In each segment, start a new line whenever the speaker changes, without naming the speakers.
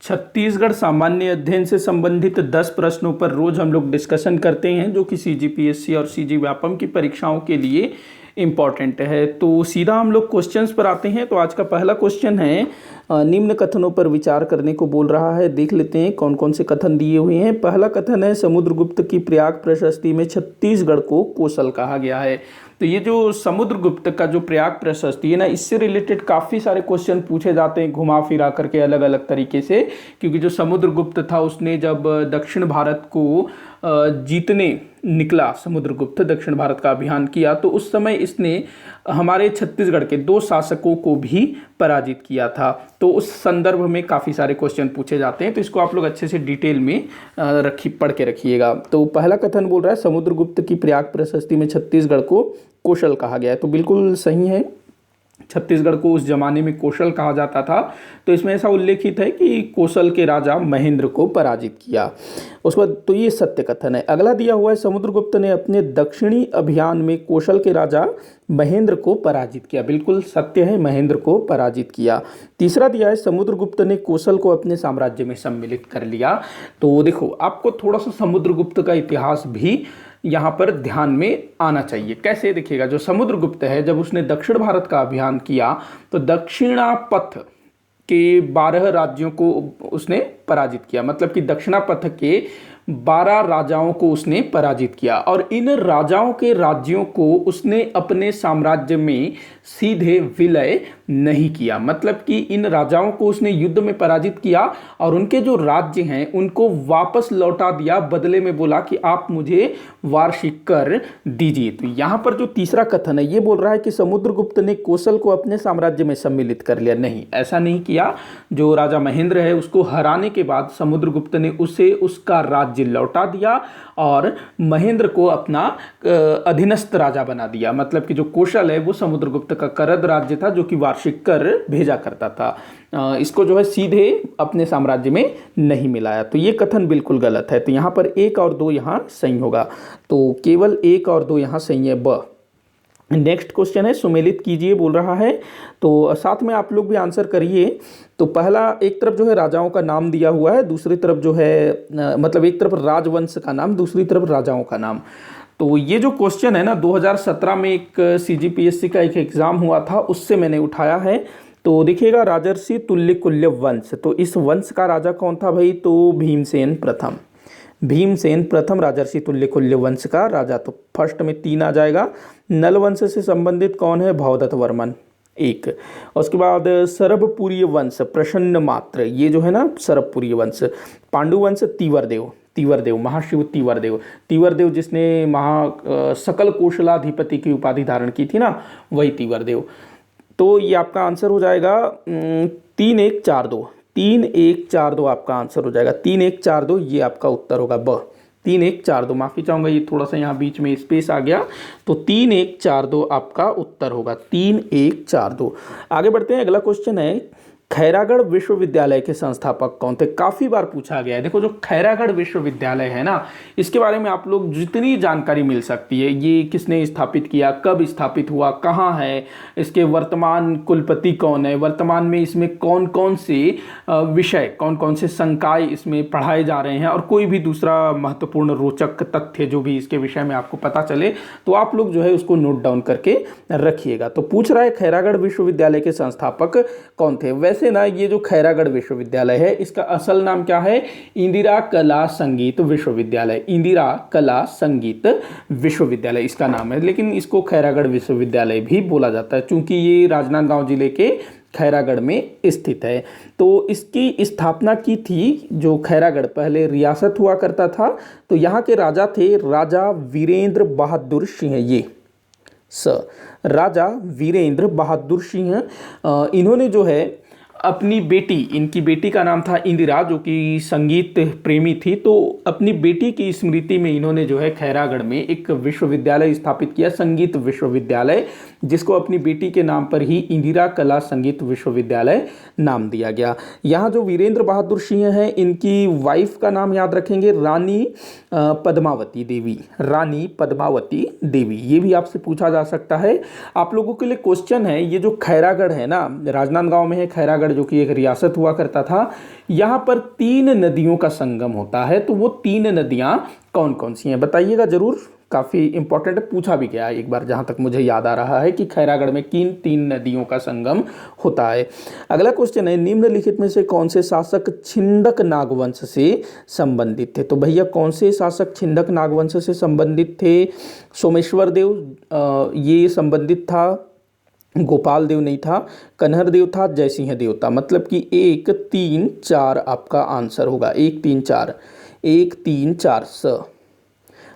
छत्तीसगढ़ सामान्य अध्ययन से संबंधित 10 प्रश्नों पर रोज हम लोग डिस्कशन करते हैं, जो कि सीजीपीएससी और सीजी व्यापम की परीक्षाओं के लिए इम्पॉर्टेंट है। तो सीधा हम लोग क्वेश्चंस पर आते हैं। तो आज का पहला क्वेश्चन है, निम्न कथनों पर विचार करने को बोल रहा है। देख लेते हैं कौन कौन से कथन दिए हुए हैं। पहला कथन है, समुद्रगुप्त की प्रयाग प्रशस्ति में छत्तीसगढ़ को कोसल कहा गया है। तो ये जो समुद्रगुप्त का जो प्रयाग प्रशस्ति है ना, इससे रिलेटेड काफ़ी सारे क्वेश्चन पूछे जाते हैं घुमा फिरा करके अलग अलग तरीके से। क्योंकि जो समुद्रगुप्त था उसने जब दक्षिण भारत को जीतने निकला, समुद्रगुप्त दक्षिण भारत का अभियान किया, तो उस समय इसने हमारे छत्तीसगढ़ के 2 शासकों को भी पराजित किया था। तो उस संदर्भ में काफ़ी सारे क्वेश्चन पूछे जाते हैं। तो इसको आप लोग अच्छे से डिटेल में पढ़ के रखिएगा। तो पहला कथन बोल रहा है, समुद्रगुप्त की प्रयाग प्रशस्ति में छत्तीसगढ़ को कौशल कहा गया है। तो बिल्कुल सही है, छत्तीसगढ़ को उस जमाने में कौशल कहा जाता था। तो इसमें ऐसा उल्लेखित है कि कौशल के राजा महेंद्र को पराजित किया। उसके बाद तो ये सत्य कथन है। अगला दिया हुआ है, समुद्रगुप्त ने अपने दक्षिणी अभियान में कौशल के राजा महेंद्र को पराजित किया। बिल्कुल सत्य है, महेंद्र को पराजित किया। तीसरा दिया है, समुद्रगुप्त ने कौशल को अपने साम्राज्य में सम्मिलित कर लिया। तो देखो, आपको थोड़ा सा समुद्रगुप्त का इतिहास भी यहाँ पर ध्यान में आना चाहिए। कैसे देखिएगा, जो समुद्रगुप्त है, जब उसने दक्षिण भारत का अभियान किया तो दक्षिणापथ के 12 राज्यों को उसने पराजित किया। मतलब कि दक्षिणापथ के 12 राजाओं को उसने पराजित किया और इन राजाओं के राज्यों को उसने अपने साम्राज्य में सीधे विलय नहीं किया। मतलब कि इन राजाओं को उसने युद्ध में पराजित किया और उनके जो राज्य हैं उनको वापस लौटा दिया, बदले में बोला कि आप मुझे वार्षिक कर दीजिए। तो यहाँ पर जो तीसरा कथन है ये बोल रहा है कि समुद्रगुप्त ने कौशल को अपने साम्राज्य में सम्मिलित कर लिया। नहीं, ऐसा नहीं किया। जो राजा महेंद्र है उसको हराने के बाद समुद्रगुप्त ने उसे उसका राज्य लौटा दिया और महेंद्र को अपना अधीनस्थ राजा बना दिया। मतलब कि जो कौशल है वो समुद्रगुप्त का करद राज्य था, जो कि वार्षिक कर भेजा करता था। इसको जो है सीधे अपने साम्राज्य में नहीं मिलाया। तो ये कथन बिल्कुल गलत है। तो यहाँ पर 1 और 2 यहाँ सही होगा। तो केवल 1 और 2 यहाँ सही है, ब। नेक्स्ट क्वेश्चन है, सुमेलित कीजिए बोल रहा है। तो साथ में आप लोग भी आंसर करिए। तो पहला, एक तरफ जो है राजाओं का नाम दिया हुआ है, दूसरी तरफ जो है मतलब एक तरफ राजवंश का नाम, दूसरी तरफ राजाओं का नाम। तो ये जो क्वेश्चन है ना, 2017 में एक सीजीपीएससी का एक एग्जाम हुआ था, उससे मैंने उठाया है। तो देखिएगा, राजर्षि तुल्यकुल्य वंश। तो इस वंश का राजा कौन था भाई? तो भीमसेन प्रथम। भीमसेन प्रथम राजर्षि तुल्यकुल्य वंश का राजा। तो फर्स्ट में 3 आ जाएगा। नल वंश से संबंधित कौन है? भवदत्त वर्मन, 1। उसके बाद सरभपुरीय वंश, प्रसन्न मात्र, ये जो है ना सरभपुरीय वंश। पांडु वंश, तीवरदेव, तीवरदेव, महाशिव तीवरदेव, तीवरदेव जिसने सकल कौशलाधिपति की उपाधि धारण की थी ना, वही तीवरदेव। तो ये आपका आंसर हो जाएगा 3 1 4 2, 3 1 4 2 आपका आंसर हो जाएगा। 3 1 4 2 ये आपका उत्तर होगा, ब। 3 1 4 2, माफ़ी चाहूँगा ये थोड़ा सा यहाँ बीच में स्पेस आ गया। तो 3 1 4 2 आपका उत्तर होगा, 3 1 4 2। आगे बढ़ते हैं। अगला क्वेश्चन है, खैरागढ़ विश्वविद्यालय के संस्थापक कौन थे? काफ़ी बार पूछा गया है। देखो, जो खैरागढ़ विश्वविद्यालय है ना, इसके बारे में आप लोग जितनी जानकारी मिल सकती है, ये किसने स्थापित किया, कब स्थापित हुआ, कहाँ है, इसके वर्तमान कुलपति कौन है, वर्तमान में इसमें कौन कौन से विषय, कौन कौन से संकाय इसमें पढ़ाए जा रहे हैं, और कोई भी दूसरा महत्वपूर्ण रोचक तथ्य जो भी इसके विषय में आपको पता चले, तो आप लोग जो है उसको नोट डाउन करके रखिएगा। तो पूछ रहा है, खैरागढ़ विश्वविद्यालय के संस्थापक कौन थे? वैसे ना, ये जो खैरागढ़ विश्वविद्यालय है इसका असल नाम क्या है? इंदिरा कला संगीत विश्वविद्यालय। इंदिरा कला संगीत विश्वविद्यालय इसका नाम है, लेकिन इसको खैरागढ़ विश्वविद्यालय भी बोला जाता है, क्योंकि ये राजनांदगांव जिले के खैरागढ़ में स्थित है। तो इसकी स्थापना की थी, जो खैरागढ़ पहले रियासत हुआ करता था, तो यहाँ के राजा थे राजा वीरेंद्र बहादुर सिंह। ये राजा वीरेंद्र बहादुर सिंह, इन्होंने जो है अपनी बेटी, इनकी बेटी का नाम था इंदिरा, जो कि संगीत प्रेमी थी, तो अपनी बेटी की स्मृति में इन्होंने जो है खैरागढ़ में एक विश्वविद्यालय स्थापित किया, संगीत विश्वविद्यालय, जिसको अपनी बेटी के नाम पर ही इंदिरा कला संगीत विश्वविद्यालय नाम दिया गया। यहाँ जो वीरेंद्र बहादुर सिंह हैं, इनकी वाइफ का नाम याद रखेंगे, रानी पद्मावती देवी, रानी पद्मावती देवी। ये भी आपसे पूछा जा सकता है। आप लोगों के लिए क्वेश्चन है, ये जो खैरागढ़ है ना, राजनांदगांव में है खैरागढ़ खैरागढ़ जो कि एक रियासत हुआ करता था, यहाँ पर 3 नदियों का संगम होता है। तो वो 3 नदियाँ कौन कौन सी हैं बताइएगा ज़रूर, काफ़ी इंपॉर्टेंट है, पूछा भी गया है एक बार जहाँ तक मुझे याद आ रहा है कि खैरागढ़ में किन 3 नदियों का संगम होता है। अगला क्वेश्चन है, निम्नलिखित में से कौन से शासक छिंदक नागवंश से संबंधित थे। तो भैया कौन से शासक छिंदक नागवंश से संबंधित थे? सोमेश्वर देव ये संबंधित था, गोपाल देव नहीं था, कन्हर देव था, जयसिंह देव था। मतलब कि 1 3 4 आपका आंसर होगा, 1 3 4, 1 3 4 स।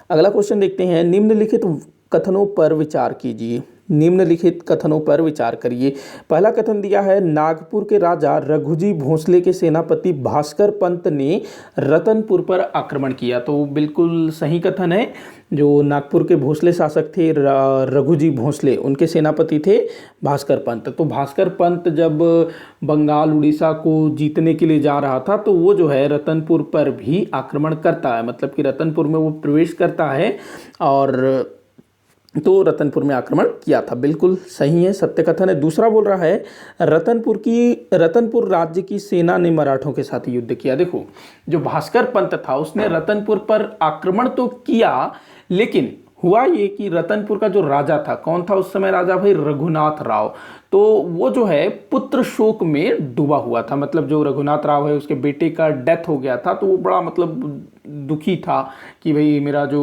अगला क्वेश्चन देखते हैं, निम्नलिखित कथनों पर विचार कीजिए। निम्नलिखित कथनों पर विचार करिए। पहला कथन दिया है, नागपुर के राजा रघुजी भोसले के सेनापति भास्कर पंत ने रतनपुर पर आक्रमण किया। तो बिल्कुल सही कथन है। जो नागपुर के भोसले शासक थे रघुजी भोसले, उनके सेनापति थे भास्कर पंत। तो भास्कर पंत जब बंगाल उड़ीसा को जीतने के लिए जा रहा था तो वो जो है रतनपुर पर भी आक्रमण करता है, मतलब कि रतनपुर में वो प्रवेश करता है और तो रतनपुर में आक्रमण किया था। बिल्कुल सही है, सत्य कथन है। दूसरा बोल रहा है, रतनपुर राज्य की सेना ने मराठों के साथ युद्ध किया। देखो, जो भास्कर पंत था उसने रतनपुर पर आक्रमण तो किया, लेकिन हुआ ये कि रतनपुर का जो राजा था, कौन था उस समय राजा भाई? रघुनाथ राव। तो वो जो है पुत्र शोक में डूबा हुआ था। मतलब जो रघुनाथ राव है उसके बेटे का डेथ हो गया था, तो वो बड़ा मतलब दुखी था कि भाई मेरा जो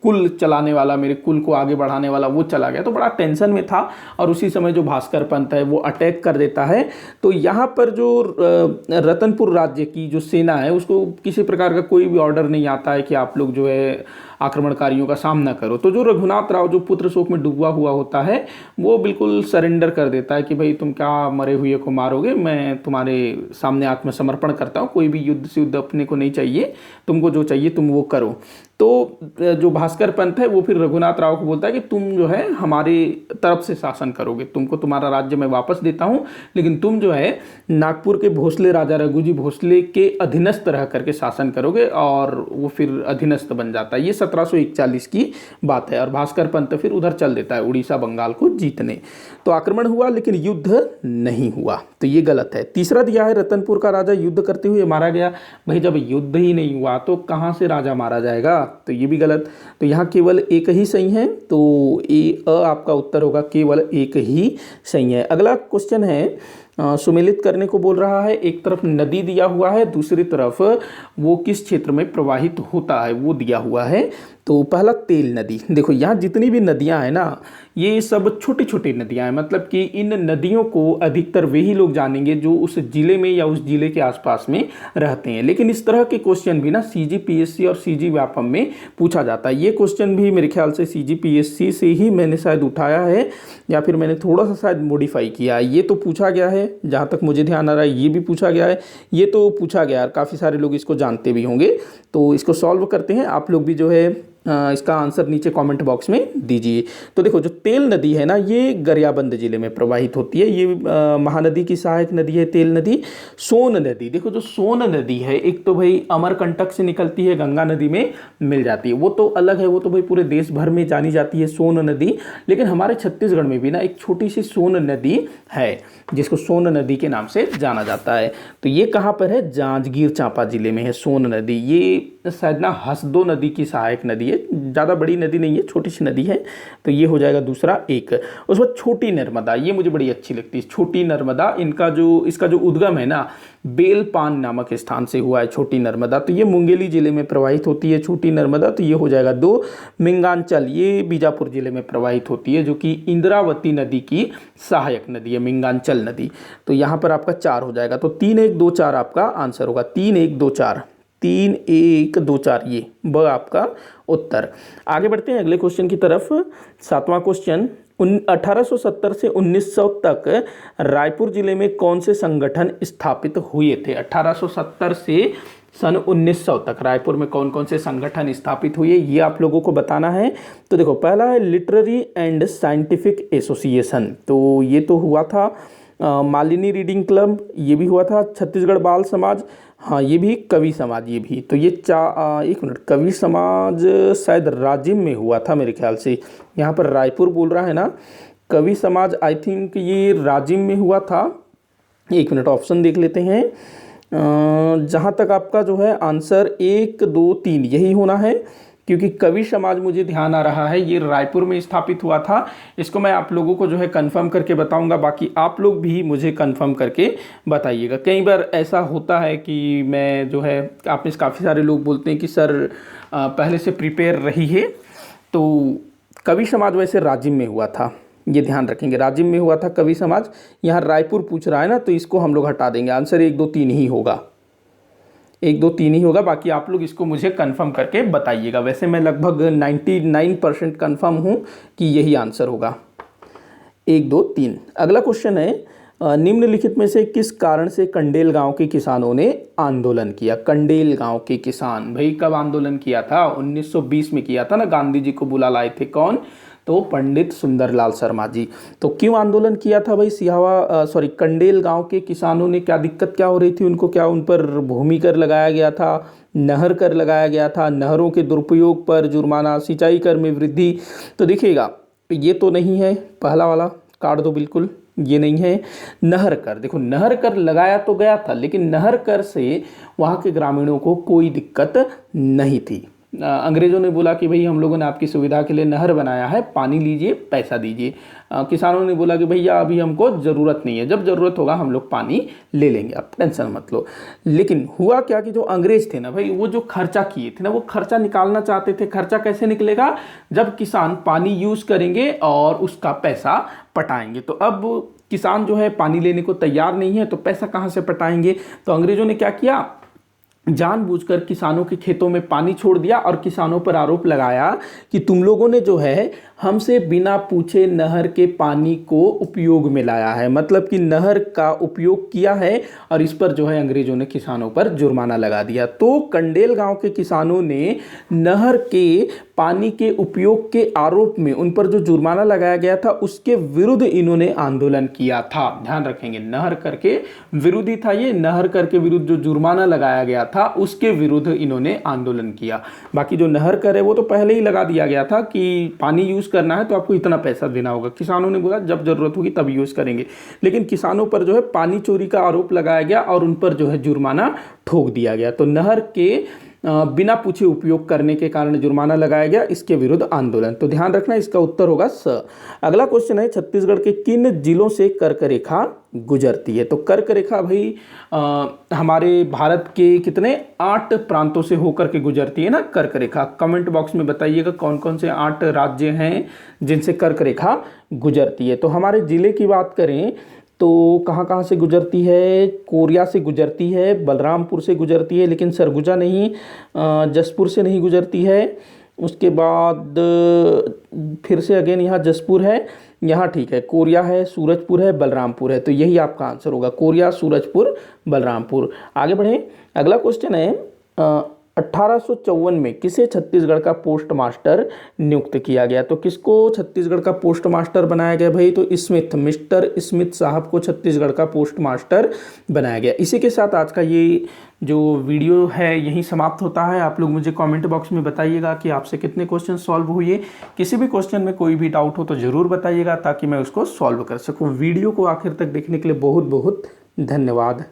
कुल चलाने वाला, मेरे कुल को आगे बढ़ाने वाला वो चला गया, तो बड़ा टेंशन में था। और उसी समय जो भास्कर पंत है वो अटैक कर देता है। तो यहाँ पर जो रतनपुर राज्य की जो सेना है उसको किसी प्रकार का कोई भी ऑर्डर नहीं आता है कि आप लोग जो है आक्रमणकारियों का सामना करो। तो जो रघुनाथ राव जो पुत्र शोक में डूबा हुआ होता है वो बिल्कुल सरेंडर कर देता है कि भाई तुम क्या मरे हुए को मारोगे, मैं तुम्हारे सामने आत्मसमर्पण करता हूँ, कोई भी युद्ध से युद्ध अपने को नहीं चाहिए, तुमको जो चाहिए तुम वो करो। तो जो भास्कर पंत है वो फिर रघुनाथ राव को बोलता है कि तुम जो है हमारी तरफ से शासन करोगे, तुमको तुम्हारा राज्य मैं वापस देता हूँ, लेकिन तुम जो है नागपुर के भोसले राजा रघुजी भोसले के अधीनस्थ रह करके शासन करोगे। और वो फिर अधीनस्थ बन जाता है। ये 1741 की बात है। और भास्कर पंत फिर उधर चल देता है उड़ीसा बंगाल को जीतने। तो आक्रमण हुआ लेकिन युद्ध नहीं हुआ, तो ये गलत है। तीसरा दिया है, रतनपुर का राजा युद्ध करते हुए मारा गया। भाई जब युद्ध ही नहीं हुआ तो कहाँ से राजा मारा जाएगा? तो ये भी गलत। तो यहाँ केवल एक ही सही है, तो आपका उत्तर होगा केवल एक ही सही है। अगला क्वेश्चन है, सुमेलित करने को बोल रहा है। एक तरफ नदी दिया हुआ है, दूसरी तरफ वो किस क्षेत्र में प्रवाहित होता है वो दिया हुआ है। तो पहला तेल नदी। देखो यहाँ जितनी भी नदियाँ हैं ना, ये सब छोटी छोटी नदियाँ हैं। मतलब कि इन नदियों को अधिकतर वही लोग जानेंगे जो उस जिले में या उस जिले के आसपास में रहते हैं। लेकिन इस तरह के क्वेश्चन भी ना CGPSC और CG व्यापम में पूछा जाता है। ये क्वेश्चन भी मेरे ख्याल से CGPSC से ही मैंने शायद उठाया है, या फिर मैंने थोड़ा सा शायद मॉडिफाई किया है। ये तो पूछा गया है, जहाँ तक मुझे ध्यान आ रहा है ये भी पूछा गया है, ये तो पूछा गया है, काफ़ी सारे लोग इसको जानते भी होंगे। तो इसको सॉल्व करते हैं। आप लोग भी जो है इसका आंसर नीचे कमेंट बॉक्स में दीजिए। तो देखो, जो तेल नदी है ना, ये गरियाबंद जिले में प्रवाहित होती है। ये महानदी की सहायक नदी है तेल नदी। सोन नदी, देखो जो सोन नदी है, एक तो भाई अमरकंटक से निकलती है, गंगा नदी में मिल जाती है, वो तो अलग है, वो तो भाई पूरे देश भर में जानी जाती है सोन नदी। लेकिन हमारे छत्तीसगढ़ में भी ना एक छोटी सी सोन नदी है जिसको सोन नदी के नाम से जाना जाता है। तो ये कहाँ पर है? जांजगीर चांपा जिले में है सोन नदी। ये शायद ना हसदो नदी की सहायक नदी है, ज़्यादा बड़ी नदी नहीं है, छोटी सी नदी है। तो ये हो जाएगा दूसरा एक। उसके बाद छोटी नर्मदा, ये मुझे बड़ी अच्छी लगती है छोटी नर्मदा। इसका जो उद्गम है ना, बेलपान नामक स्थान से हुआ है छोटी नर्मदा। तो ये मुंगेली जिले में प्रवाहित होती है छोटी नर्मदा। तो ये हो जाएगा 2। मिंगांचल, ये बीजापुर जिले में प्रवाहित होती है, जो कि इंद्रावती नदी की सहायक नदी है, मिंगांचल नदी। तो यहाँ पर आपका 4 हो जाएगा। तो 3 1 2 4 आपका आंसर होगा। 3 1 2 4, 3 1 2 4, ये ब आपका उत्तर। आगे बढ़ते हैं अगले क्वेश्चन की तरफ। 7वां क्वेश्चन, 1870 से 1900 तक रायपुर जिले में कौन से संगठन स्थापित हुए थे? 1870 से सन 1900 तक रायपुर में कौन कौन से संगठन स्थापित हुए, ये आप लोगों को बताना है। तो देखो, पहला है लिटरेरी एंड साइंटिफिक एसोसिएशन। तो ये तो हुआ था। मालिनी रीडिंग क्लब, ये भी हुआ था। छत्तीसगढ़ बाल समाज, हाँ ये भी। कवि समाज, ये भी। तो ये एक मिनट, कवि समाज शायद राजिम में हुआ था मेरे ख्याल से। यहाँ पर रायपुर बोल रहा है ना, कवि समाज आई थिंक ये राजिम में हुआ था। एक मिनट ऑप्शन देख लेते हैं। जहाँ तक आपका जो है आंसर 1 2 3 यही होना है, क्योंकि कवि समाज मुझे ध्यान आ रहा है ये रायपुर में स्थापित हुआ था। इसको मैं आप लोगों को जो है कंफर्म करके बताऊंगा, बाकी आप लोग भी मुझे कंफर्म करके बताइएगा। कई बार ऐसा होता है कि मैं जो है, आप में काफ़ी सारे लोग बोलते हैं कि सर पहले से प्रिपेयर रही है। तो कवि समाज वैसे राजिम में हुआ था, ये ध्यान रखेंगे, राजिम में हुआ था कवि समाज। यहाँ रायपुर पूछ रहा है ना, तो इसको हम लोग हटा देंगे, आंसर 1 2 3 ही होगा, 1 2 3 ही होगा। बाकी आप लोग इसको मुझे कंफर्म करके बताइएगा। वैसे मैं लगभग 99% कंफर्म हूँ कि यही आंसर होगा, 1 2 3। अगला क्वेश्चन है, निम्नलिखित में से किस कारण से कंडेल गांव के किसानों ने आंदोलन किया? कंडेल गांव के किसान भाई कब आंदोलन किया था? 1920 में किया था ना, गांधी जी को बुला लाए थे कौन? तो पंडित सुंदरलाल शर्मा जी। तो क्यों आंदोलन किया था भाई कंडेल गांव के किसानों ने? क्या दिक्कत क्या हो रही थी उनको? क्या उन पर भूमि कर लगाया गया था, नहर कर लगाया गया था, नहरों के दुरुपयोग पर जुर्माना, सिंचाई कर में वृद्धि? तो देखिएगा ये तो नहीं है, पहला वाला काट दो बिल्कुल, ये नहीं है। नहर कर, देखो नहर कर लगाया तो गया था, लेकिन नहर कर से वहाँ के ग्रामीणों को कोई दिक्कत नहीं थी। अंग्रेज़ों ने बोला कि भाई हम लोगों ने आपकी सुविधा के लिए नहर बनाया है, पानी लीजिए, पैसा दीजिए। किसानों ने बोला कि भैया अभी हमको ज़रूरत नहीं है, जब ज़रूरत होगा हम लोग पानी ले लेंगे, आप टेंशन मत लो। लेकिन हुआ क्या कि जो अंग्रेज थे ना भाई, वो जो खर्चा किए थे ना, वो खर्चा निकालना चाहते थे। खर्चा कैसे निकलेगा? जब किसान पानी यूज़ करेंगे और उसका पैसा पटाएंगे। तो अब किसान जो है पानी लेने को तैयार नहीं है, तो पैसा कहाँ से पटाएंगे? तो अंग्रेज़ों ने क्या किया, जानबूझकर किसानों के खेतों में पानी छोड़ दिया और किसानों पर आरोप लगाया कि तुम लोगों ने जो है हमसे बिना पूछे नहर के पानी को उपयोग में लाया है, मतलब कि नहर का उपयोग किया है, और इस पर जो है अंग्रेजों ने किसानों पर जुर्माना लगा दिया। तो कंडेल गांव के किसानों ने नहर के पानी के उपयोग के आरोप में उन पर जो जुर्माना लगाया गया था उसके विरुद्ध इन्होंने आंदोलन किया था। ध्यान रखेंगे, नहर कर के विरोधी था ये, नहर कर के विरुद्ध जो जुर्माना लगाया गया था उसके विरुद्ध इन्होंने आंदोलन किया। बाकी जो नहर कर है वो तो पहले ही लगा दिया गया था कि पानी यूज करना है तो आपको इतना पैसा देना होगा। किसानों ने बोला जब जरूरत होगी तब यूज करेंगे, लेकिन किसानों पर जो है पानी चोरी का आरोप लगाया गया और उन पर जो है जुर्माना ठोक दिया गया। तो नहर के बिना पूछे उपयोग करने के कारण जुर्माना लगाया गया, इसके विरुद्ध आंदोलन। तो ध्यान रखना, इसका उत्तर होगा स। अगला क्वेश्चन है, छत्तीसगढ़ के किन जिलों से कर्क रेखा गुजरती है? तो कर्क रेखा भाई हमारे भारत के कितने 8 प्रांतों से होकर के गुजरती है ना कर्क रेखा। कमेंट बॉक्स में बताइएगा कौन कौन से 8 राज्य हैं जिनसे कर्क रेखा गुजरती है। तो हमारे जिले की बात करें तो कहाँ कहाँ से गुजरती है? कोरिया से गुजरती है, बलरामपुर से गुजरती है, लेकिन सरगुजा नहीं, जसपुर से नहीं गुजरती है। उसके बाद फिर से अगेन यहाँ जसपुर है, यहाँ ठीक है, कोरिया है, सूरजपुर है, बलरामपुर है। तो यही आपका आंसर होगा, कोरिया, सूरजपुर, बलरामपुर। आगे बढ़ें, अगला क्वेश्चन है 1854 में किसे छत्तीसगढ़ का पोस्ट मास्टर नियुक्त किया गया? तो किसको छत्तीसगढ़ का पोस्ट मास्टर बनाया गया भाई? तो स्मिथ, मिस्टर स्मिथ साहब को छत्तीसगढ़ का पोस्ट मास्टर बनाया गया। इसी के साथ आज का ये जो वीडियो है यहीं समाप्त होता है। आप लोग मुझे कमेंट बॉक्स में बताइएगा कि आपसे कितने क्वेश्चन सॉल्व हुए। किसी भी क्वेश्चन में कोई भी डाउट हो तो ज़रूर बताइएगा ताकि मैं उसको सॉल्व कर सकूँ। वीडियो को आखिर तक देखने के लिए बहुत बहुत धन्यवाद।